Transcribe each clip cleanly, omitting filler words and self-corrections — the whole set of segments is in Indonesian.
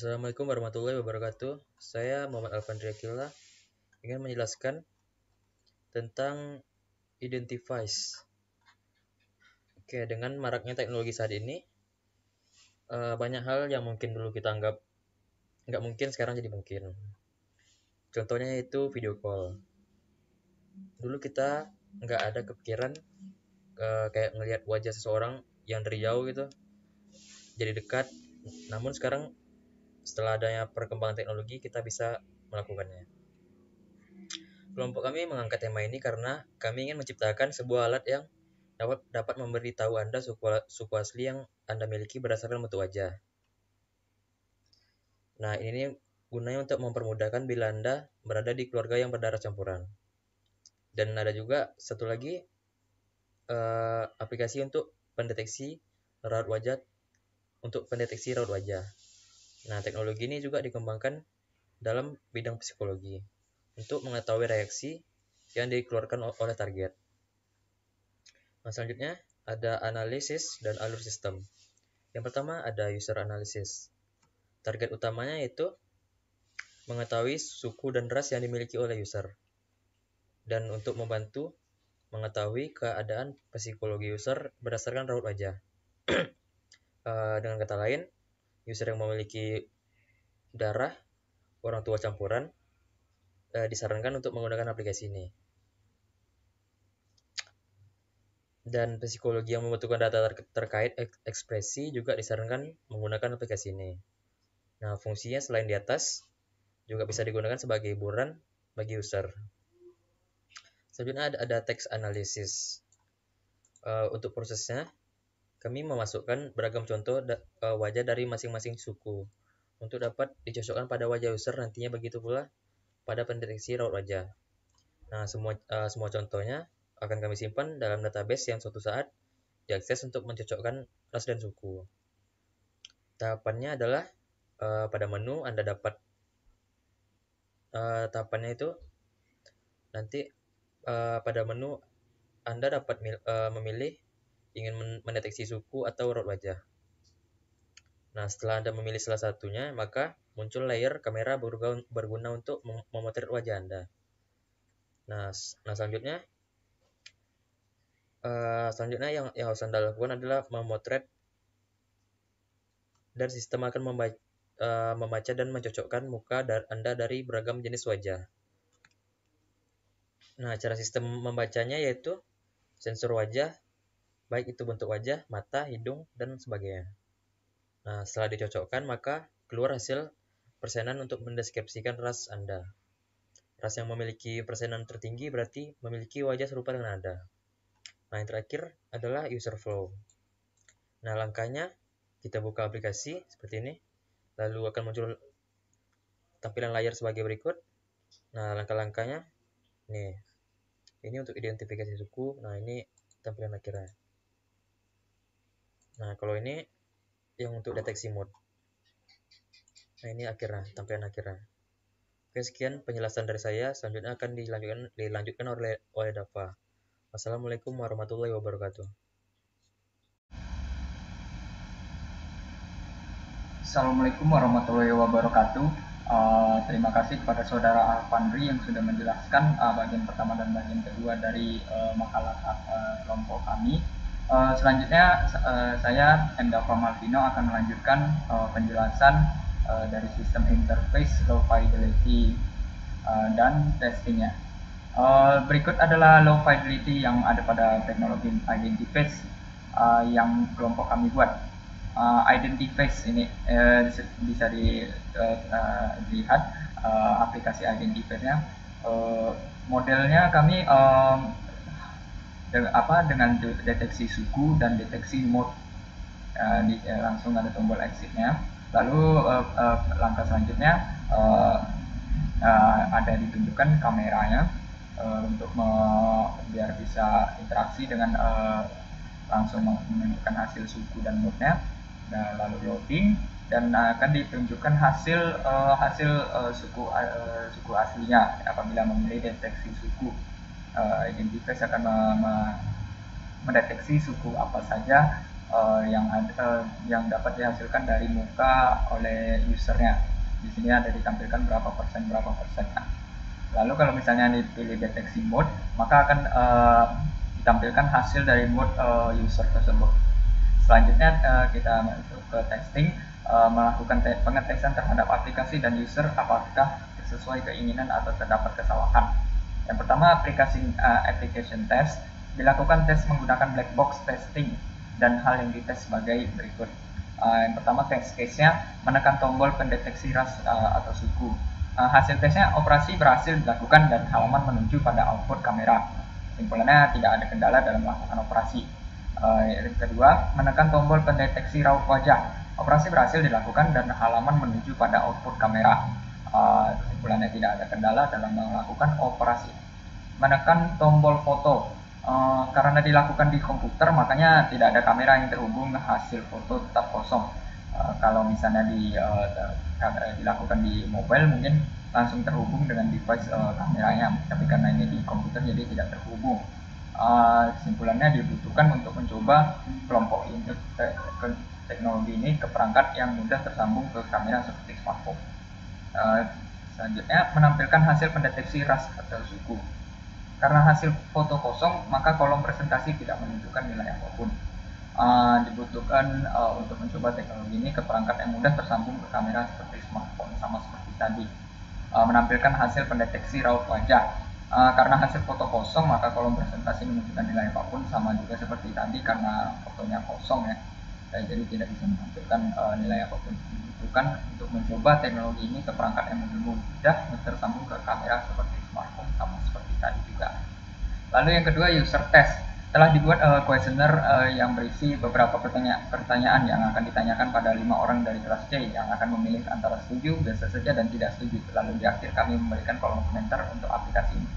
Assalamualaikum warahmatullahi wabarakatuh. Saya Muhammad Alfandri Akila ingin menjelaskan tentang identifies. Oke, dengan maraknya teknologi saat ini, banyak hal yang mungkin dulu kita anggap nggak mungkin sekarang jadi mungkin. Contohnya itu video call. Dulu kita nggak ada kepikiran kayak ngelihat wajah seseorang yang dari jauh gitu jadi dekat. Namun sekarang setelah adanya perkembangan teknologi kita bisa melakukannya. Kelompok kami mengangkat tema ini karena kami ingin menciptakan sebuah alat yang dapat memberitahu Anda suku asli yang Anda miliki berdasarkan bentuk wajah. Nah, ini gunanya untuk mempermudahkan bila Anda berada di keluarga yang berdarah campuran. Dan ada juga satu lagi aplikasi untuk pendeteksi raut wajah Nah, teknologi ini juga dikembangkan dalam bidang psikologi untuk mengetahui reaksi yang dikeluarkan oleh target. Nah, selanjutnya ada analisis dan alur sistem. Yang pertama ada user analysis. Target utamanya yaitu mengetahui suku dan ras yang dimiliki oleh user. Dan untuk membantu mengetahui keadaan psikologi user berdasarkan raut wajah. Dengan kata lain, user yang memiliki darah orang tua campuran disarankan untuk menggunakan aplikasi ini. Dan psikologi yang membutuhkan data terkait ekspresi juga disarankan menggunakan aplikasi ini. Nah, fungsinya selain di atas, juga bisa digunakan sebagai hiburan bagi user. Selanjutnya ada text analysis. Untuk prosesnya, kami memasukkan beragam contoh wajah dari masing-masing suku untuk dapat dicocokkan pada wajah user nantinya, begitu pula pada pendeteksi raut wajah. Nah, semua contohnya akan kami simpan dalam database yang suatu saat diakses untuk mencocokkan ras dan suku. Tahapannya adalah pada menu Anda dapat tahapannya itu nanti pada menu Anda dapat memilih ingin mendeteksi suku atau raut wajah. Nah, setelah Anda memilih salah satunya, maka muncul layer kamera berguna untuk memotret wajah Anda. Nah selanjutnya yang harus Anda lakukan adalah memotret, dan sistem akan membaca dan mencocokkan muka Anda dari beragam jenis wajah. Nah, cara sistem membacanya yaitu sensor wajah, baik itu bentuk wajah, mata, hidung, dan sebagainya. Nah, setelah dicocokkan, maka keluar hasil persenan untuk mendeskripsikan ras Anda. Ras yang memiliki persenan tertinggi berarti memiliki wajah serupa dengan Anda. Nah, yang terakhir adalah user flow. Nah, langkahnya kita buka aplikasi seperti ini, lalu akan muncul tampilan layar sebagai berikut. Nah, langkah-langkahnya nih. Ini untuk identifikasi suku. Nah, ini tampilan akhirnya. Nah, kalau ini yang untuk deteksi mode. Nah, ini tampilan akhirnya. Oke, sekian penjelasan dari saya. Selanjutnya akan dilanjutkan oleh Dava. Wassalamualaikum warahmatullahi wabarakatuh. Assalamualaikum warahmatullahi wabarakatuh. Terima kasih kepada saudara Alfandri yang sudah menjelaskan bagian pertama dan bagian kedua dari makalah kelompok kami. Selanjutnya saya Endava Malvino akan melanjutkan penjelasan dari sistem interface low fidelity dan testingnya. Berikut adalah low fidelity yang ada pada teknologi Identiface yang kelompok kami buat. Identiface ini bisa dilihat aplikasi Identiface-nya. Modelnya kami dengan deteksi suku dan deteksi mode. Langsung ada tombol exit-nya. Lalu langkah selanjutnya ada ditunjukkan kameranya untuk biar bisa interaksi dengan langsung menunjukkan hasil suku dan mode-nya. Nah, lalu loading dan akan ditunjukkan hasil suku aslinya apabila memilih deteksi suku. Identiface akan mendeteksi suku apa saja yang dapat dihasilkan dari muka oleh usernya. Di sini ada ditampilkan berapa persen. Lalu kalau misalnya dipilih deteksi mode, maka akan ditampilkan hasil dari mode user tersebut. Selanjutnya kita masuk ke testing, melakukan pengetesan terhadap aplikasi dan user apakah sesuai keinginan atau terdapat kesalahan. Yang pertama, application test. Dilakukan tes menggunakan black box testing dan hal yang dites sebagai berikut. Yang pertama, test case-nya menekan tombol pendeteksi ras atau suku. Hasil tesnya, operasi berhasil dilakukan dan halaman menuju pada output kamera. Kesimpulannya, tidak ada kendala dalam melakukan operasi. Yang kedua, menekan tombol pendeteksi raut wajah. Operasi berhasil dilakukan dan halaman menuju pada output kamera. Kesimpulannya, tidak ada kendala dalam melakukan operasi. Menekan tombol foto. Karena dilakukan di komputer, makanya tidak ada kamera yang terhubung, hasil foto tetap kosong. Kalau misalnya dilakukan di mobile, mungkin langsung terhubung dengan device kameranya, tapi karena ini di komputer jadi tidak terhubung. Kesimpulannya, dibutuhkan untuk mencoba kelompok teknologi ini ke perangkat yang mudah tersambung ke kamera seperti smartphone. Selanjutnya, menampilkan hasil pendeteksi ras atau suku. Karena hasil foto kosong, maka kolom presentasi tidak menunjukkan nilai apapun. Dibutuhkan untuk mencoba teknologi ini ke perangkat yang mudah tersambung ke kamera seperti smartphone, sama seperti tadi. Menampilkan hasil pendeteksi raut wajah. Karena hasil foto kosong, maka kolom presentasi menunjukkan nilai apapun, sama juga seperti tadi karena fotonya kosong ya. Jadi tidak bisa menampilkan nilai apapun. Dibutuhkan untuk mencoba teknologi ini ke perangkat yang mudah tersambung ke kamera seperti smartphone, sama seperti tadi juga. Lalu yang kedua, user test. Telah dibuat questionnaire yang berisi beberapa pertanyaan yang akan ditanyakan pada 5 orang dari kelas C yang akan memilih antara setuju, biasa saja, dan tidak setuju. Lalu di akhir kami memberikan kolom komentar untuk aplikasi ini.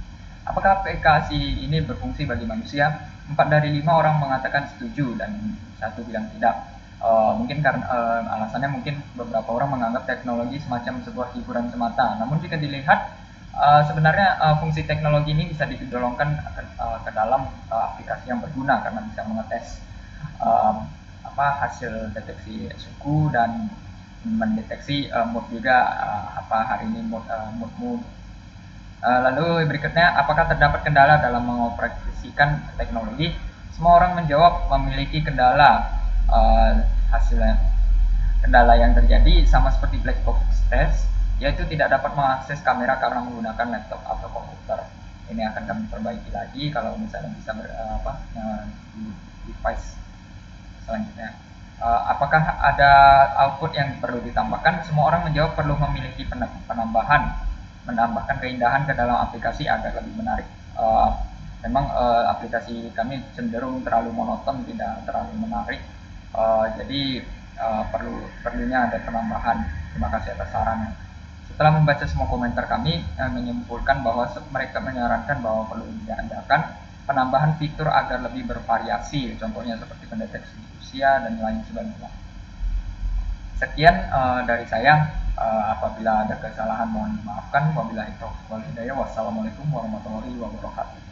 Apakah aplikasi ini berfungsi bagi manusia? 4 dari 5 orang mengatakan setuju dan 1 bilang tidak. Mungkin karena alasannya mungkin beberapa orang menganggap teknologi semacam sebuah hiburan semata. Namun jika dilihat, sebenarnya fungsi teknologi ini bisa didolongkan ke dalam aplikasi yang berguna karena bisa mengetes hasil deteksi suku dan mendeteksi mood juga, hari ini mood. Lalu berikutnya, apakah terdapat kendala dalam mengoperasikan teknologi? Semua orang menjawab memiliki kendala. Hasilnya, kendala yang terjadi sama seperti black box test, yaitu tidak dapat mengakses kamera karena menggunakan laptop atau komputer. Ini akan kami perbaiki lagi kalau misalnya bisa di device selanjutnya. Apakah ada output yang perlu ditambahkan? Semua orang menjawab perlu memiliki menambahkan keindahan ke dalam aplikasi agar lebih menarik. Memang aplikasi kami cenderung terlalu monoton, tidak terlalu menarik. Jadi perlunya ada penambahan. Terima kasih atas sarannya. Setelah membaca semua komentar kami, menyimpulkan bahwa mereka menyarankan bahwa perlu diadakan penambahan fitur agar lebih bervariasi, contohnya seperti pendeteksi usia dan lain sebagainya. Sekian dari saya. Apabila ada kesalahan mohon dimaafkan. Wabillahi taufiq wal hidayah. Wassalamualaikum warahmatullahi wabarakatuh.